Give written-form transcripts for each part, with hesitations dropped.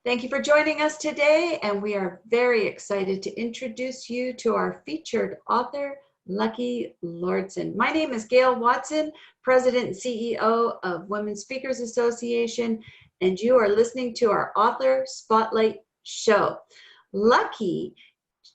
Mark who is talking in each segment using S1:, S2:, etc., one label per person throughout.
S1: Thank you for joining us today, and we are very excited to introduce you to our featured author, Lucky Lauridsen. My name is Gail Watson, President and CEO of Women Speakers Association, and you are listening to our Author Spotlight Show. Lucky,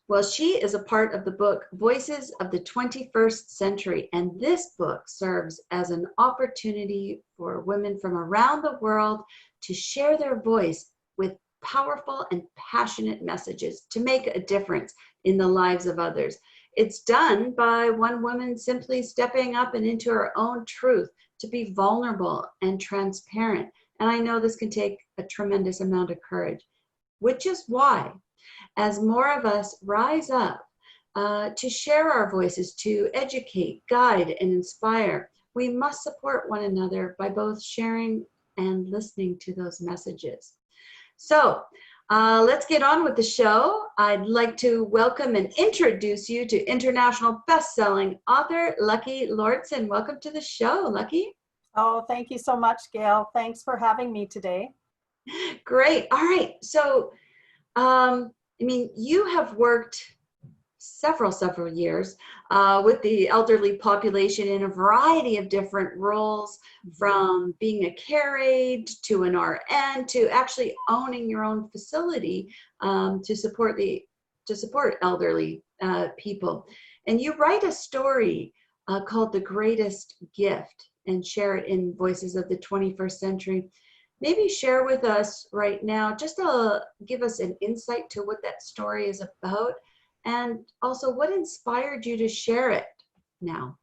S1: well, she is a part of the book Voices of the 21st Century, and this book serves as an opportunity for women from around the world to share their voice with powerful and passionate messages to make a difference in the lives of others. It's done by one woman simply stepping up and into her own truth to be vulnerable and transparent. And I know this can take a tremendous amount of courage, which is why, as more of us rise up to share our voices, to educate, guide, and inspire, we must support one another by both sharing and listening to those messages. So let's get on with the show. I'd like to welcome and introduce you to international best-selling author, Lucky Lauridsen. Welcome to the show, Lucky.
S2: Oh, thank you so much, Gail. Thanks for having me today.
S1: Great. All right. So, you have worked several years with the elderly population in a variety of different roles, from being a care aide to an RN to actually owning your own facility to support elderly people. And you write a story called The Greatest Gift and share it in Voices of the 21st Century. Maybe share with us right now, just to give us an insight to what that story is about, and also what inspired you to share it now?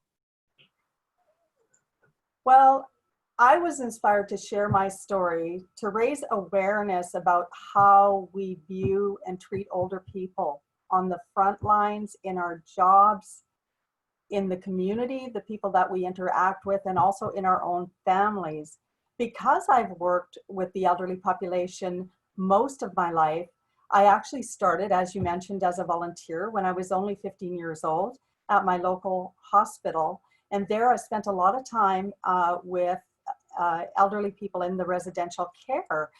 S2: Well, I was inspired to share my story to raise awareness about how we view and treat older people on the front lines, in our jobs, in the community, the people that we interact with, and also in our own families. Because I've worked with the elderly population most of my life, I actually started, as you mentioned, as a volunteer when I was only 15 years old at my local hospital. And there I spent a lot of time with elderly people in the residential care.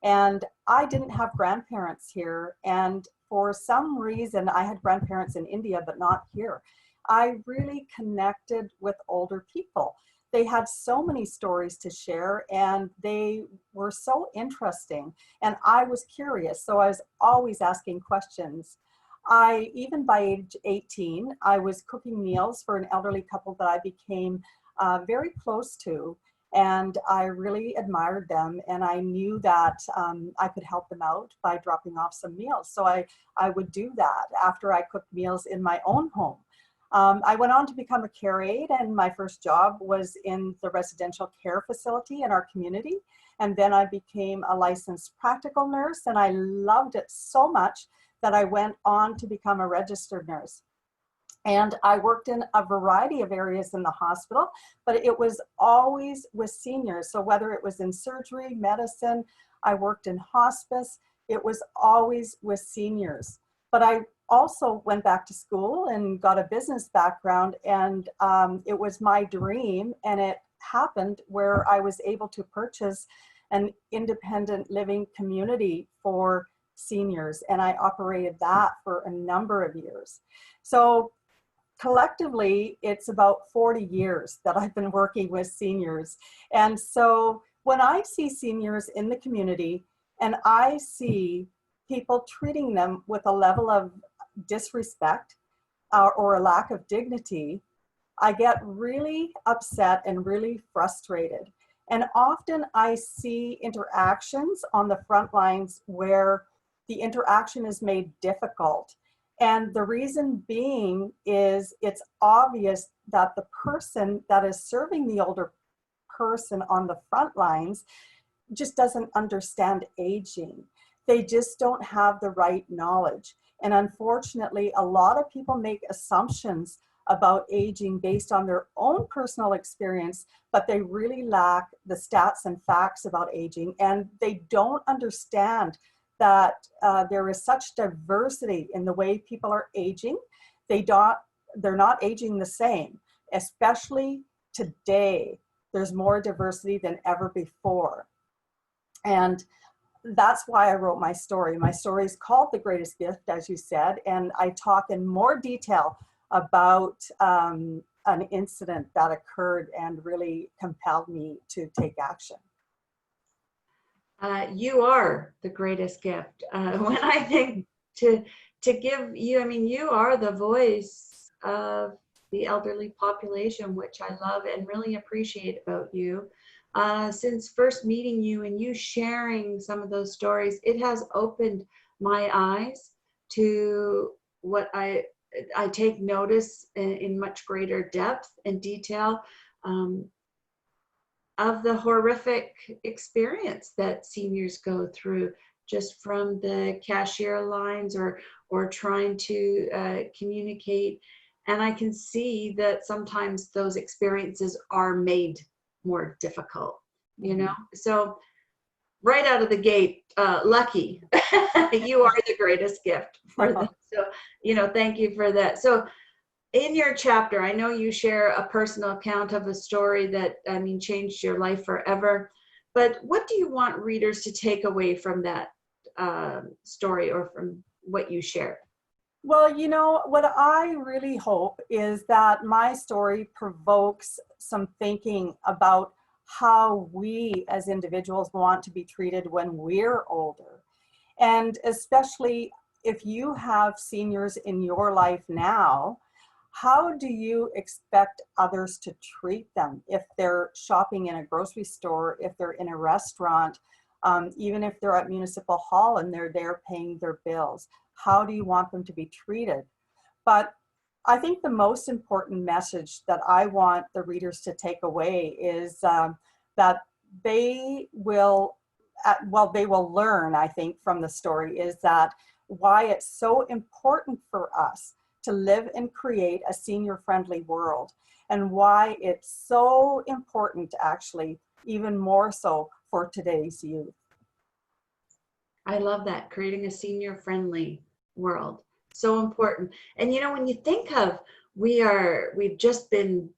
S2: And I didn't have grandparents here. And for some reason, I had grandparents in India, but not here. I really connected with older people. They had so many stories to share, and they were so interesting. And I was curious, so I was always asking questions. Even by age 18, I was cooking meals for an elderly couple that I became very close to. And I really admired them, and I knew that I could help them out by dropping off some meals. So I would do that after I cooked meals in my own home. I went on to become a care aide, and my first job was in the residential care facility in our community. And then I became a licensed practical nurse, and I loved it so much that I went on to become a registered nurse. And I worked in a variety of areas in the hospital, but it was always with seniors. So whether it was in surgery, medicine, I worked in hospice, it was always with seniors. But I also went back to school and got a business background, and it was my dream, and it happened where I was able to purchase an independent living community for seniors, and I operated that for a number of years. So collectively, it's about 40 years that I've been working with seniors. And so when I see seniors in the community and I see people treating them with a level of disrespect or a lack of dignity, I get really upset and really frustrated. And often I see interactions on the front lines where the interaction is made difficult. And the reason being is it's obvious that the person that is serving the older person on the front lines just doesn't understand aging. They just don't have the right knowledge. And unfortunately, a lot of people make assumptions about aging based on their own personal experience, but they really lack the stats and facts about aging. And they don't understand that there is such diversity in the way people are aging. They're not aging the same, especially today. There's more diversity than ever before. And that's why I wrote my story. My story is called The Greatest Gift, as you said, and I talk in more detail about an incident that occurred and really compelled me to take action.
S1: You are the greatest gift. When I think to give you, I mean, you are the voice of the elderly population, which I love and really appreciate about you. Since first meeting you and you sharing some of those stories, it has opened my eyes to what I take notice in much greater depth and detail. Um, of the horrific experience that seniors go through, just from the cashier lines or trying to communicate. And I can see that sometimes those experiences are made more difficult, you know? So right out of the gate, lucky, you are the greatest gift for them. So, thank you for that. So in your chapter, I know you share a personal account of a story that, I mean, changed your life forever. But what do you want readers to take away from that story or from what you share?
S2: Well, what I really hope is that my story provokes some thinking about how we as individuals want to be treated when we're older. And especially if you have seniors in your life now, how do you expect others to treat them if they're shopping in a grocery store, if they're in a restaurant, even if they're at Municipal Hall and they're there paying their bills? How do you want them to be treated? But I think the most important message that I want the readers to take away is that they will, they will learn, I think, from the story is that why it's so important for us to live and create a senior-friendly world, and why it's so important, actually, even more so for today's youth.
S1: I love that, creating a senior-friendly world. So important. And when you think of, we've just been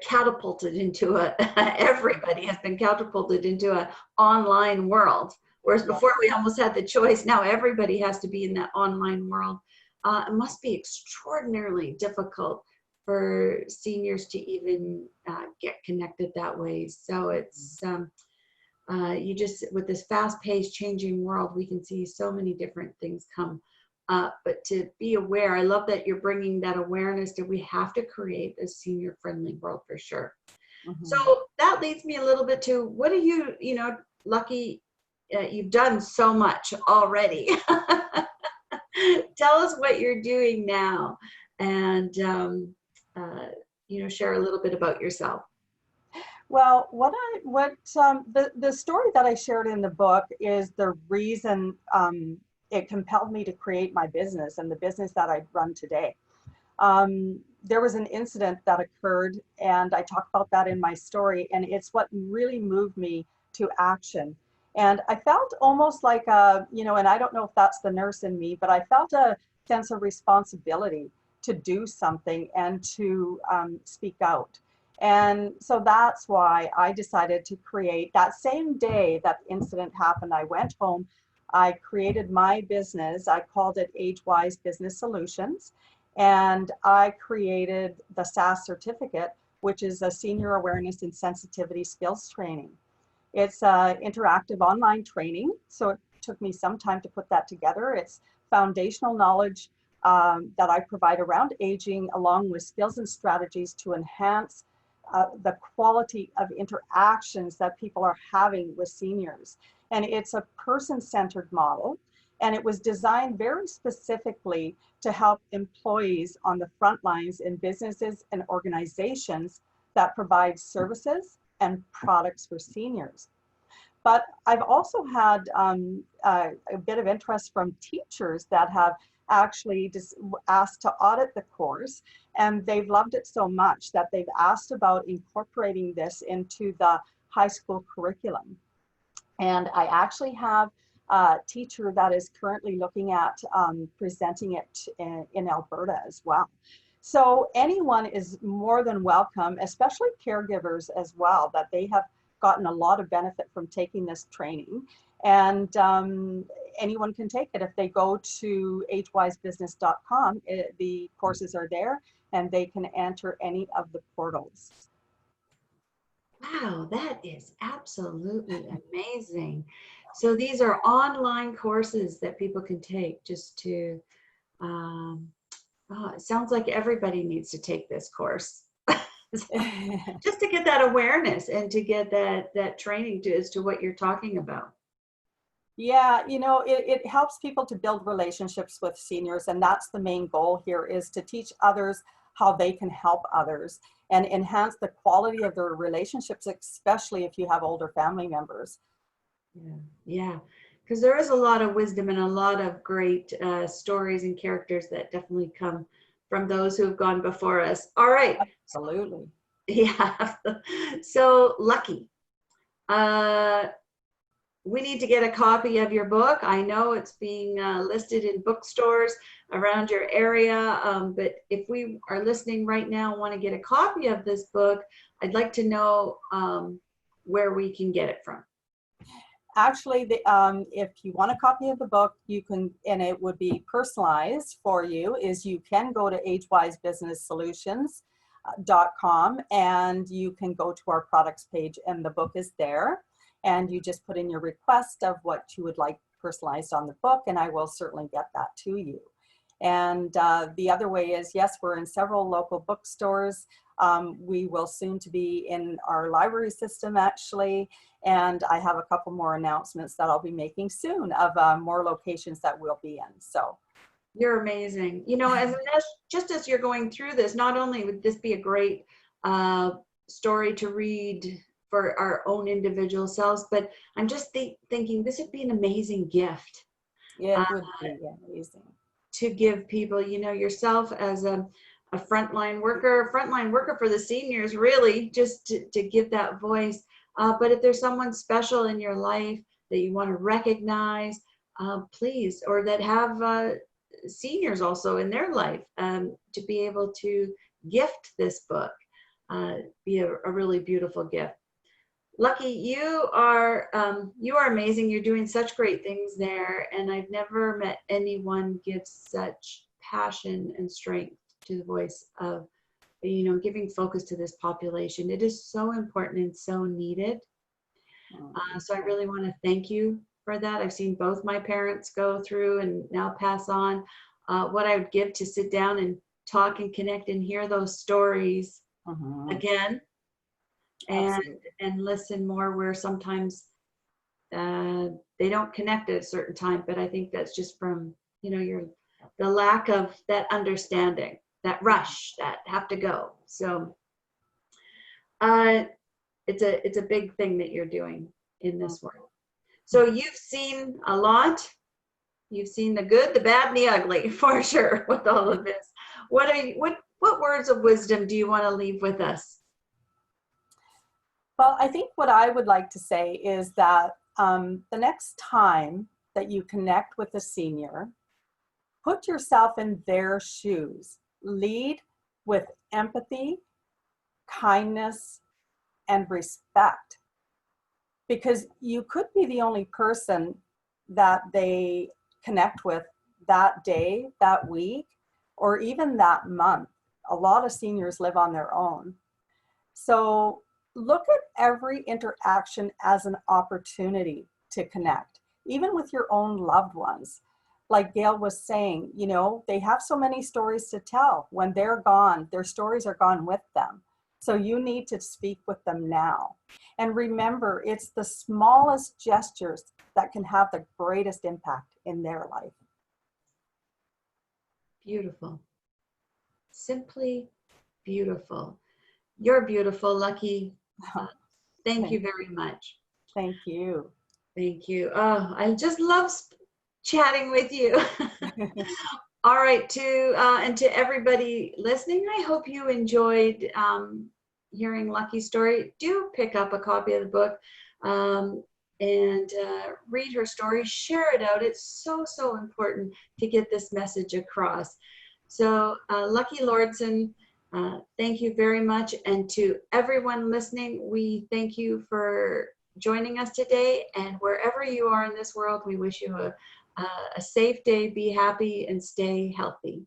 S1: catapulted into everybody has been catapulted into an online world. Whereas before we almost had the choice, now everybody has to be in that online world. It must be extraordinarily difficult for seniors to even get connected that way. So it's, you just, with this fast-paced changing world, we can see so many different things come up. But to be aware, I love that you're bringing that awareness that we have to create a senior-friendly world for sure. So that leads me a little bit to, what are you, Lucky, you've done so much already. Tell us what you're doing now, and share a little bit about yourself.
S2: Well, the story that I shared in the book is the reason it compelled me to create my business and the business that I run today. There was an incident that occurred, and I talk about that in my story, and it's what really moved me to action. And I felt almost like and I don't know if that's the nurse in me, but I felt a sense of responsibility to do something and to speak out. And so that's why I decided to create, that same day that incident happened, I went home, I created my business. I called it Age-Wise Business Solutions. And I created the SAS certificate, which is a senior awareness and sensitivity skills training. It's interactive online training, so it took me some time to put that together. It's foundational knowledge that I provide around aging, along with skills and strategies to enhance the quality of interactions that people are having with seniors. And it's a person-centered model, and it was designed very specifically to help employees on the front lines in businesses and organizations that provide services and products for seniors. But I've also had a bit of interest from teachers that have actually just asked to audit the course, and they've loved it so much that they've asked about incorporating this into the high school curriculum. And I actually have a teacher that is currently looking at presenting it in Alberta as well. So anyone is more than welcome, especially caregivers as well, that they have gotten a lot of benefit from taking this training. And anyone can take it. If they go to agewisebusiness.com, the courses are there, and they can enter any of the portals.
S1: Wow, that is absolutely amazing. So these are online courses that people can take just to, um, oh, it sounds like everybody needs to take this course. Just to get that awareness and to get that training to as to what you're talking about.
S2: Yeah, you know, it helps people to build relationships with seniors, and that's the main goal here, is to teach others how they can help others and enhance the quality of their relationships, especially if you have older family members.
S1: Yeah, yeah, because there is a lot of wisdom and a lot of great stories and characters that definitely come from those who have gone before us. All right,
S2: Absolutely.
S1: yeah. So Lucky, uh, we need to get a copy of your book. I know it's being listed in bookstores around your area, but if we are listening right now and want to get a copy of this book, I'd like to know where we can get it from.
S2: Actually, if you want a copy of the book, you can, and it would be personalized for you, is you can go to agewisebusinesssolutions.com and you can go to our products page and the book is there. And you just put in your request of what you would like personalized on the book, and I will certainly get that to you. And the other way is, yes, we're in several local bookstores. We will soon to be in our library system, actually. And I have a couple more announcements that I'll be making soon of more locations that we'll be in. So
S1: you're amazing. You know, just as you're going through this, not only would this be a great story to read for our own individual selves, but I'm just thinking this would be an amazing gift.
S2: it would be amazing
S1: To give people, you know, yourself as a frontline worker for the seniors, really, just to give that voice. But if there's someone special in your life that you want to recognize, please, or that have seniors also in their life, to be able to gift this book, be a really beautiful gift. Lucky, you are amazing. You're doing such great things there, and I've never met anyone give such passion and strength to the voice of, you know, giving focus to this population. It is so important and so needed. So I really want to thank you for that. I've seen both my parents go through and now pass on. What I would give to sit down and talk and connect and hear those stories again, and listen more, where sometimes they don't connect at a certain time, but I think that's just from, you know, the lack of that understanding, that rush, that have to go. So it's a big thing that you're doing in this world. So you've seen a lot. You've seen the good, the bad, and the ugly, for sure, with all of this. What words of wisdom do you want to leave with us?
S2: Well, I think what I would like to say is that the next time that you connect with a senior, put yourself in their shoes. Lead with empathy, kindness, and respect. Because you could be the only person that they connect with that day, that week, or even that month. A lot of seniors live on their own. So look at every interaction as an opportunity to connect, even with your own loved ones. Like Gail was saying, you know, they have so many stories to tell. When they're gone, their stories are gone with them. So you need to speak with them now. And remember, it's the smallest gestures that can have the greatest impact in their life.
S1: Beautiful. Simply beautiful. You're beautiful, Lucky. Thank you very much.
S2: Thank you.
S1: Thank you. Oh, I just love chatting with you. All right, and to everybody listening, I hope you enjoyed hearing Lucky's story. Do pick up a copy of the book and read her story. Share it out. It's so, so important to get this message across. So Lucky Lauridsen, thank you very much. And to everyone listening, we thank you for joining us today. And wherever you are in this world, we wish you a safe day, be happy, and stay healthy.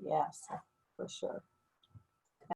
S2: Yes, for sure.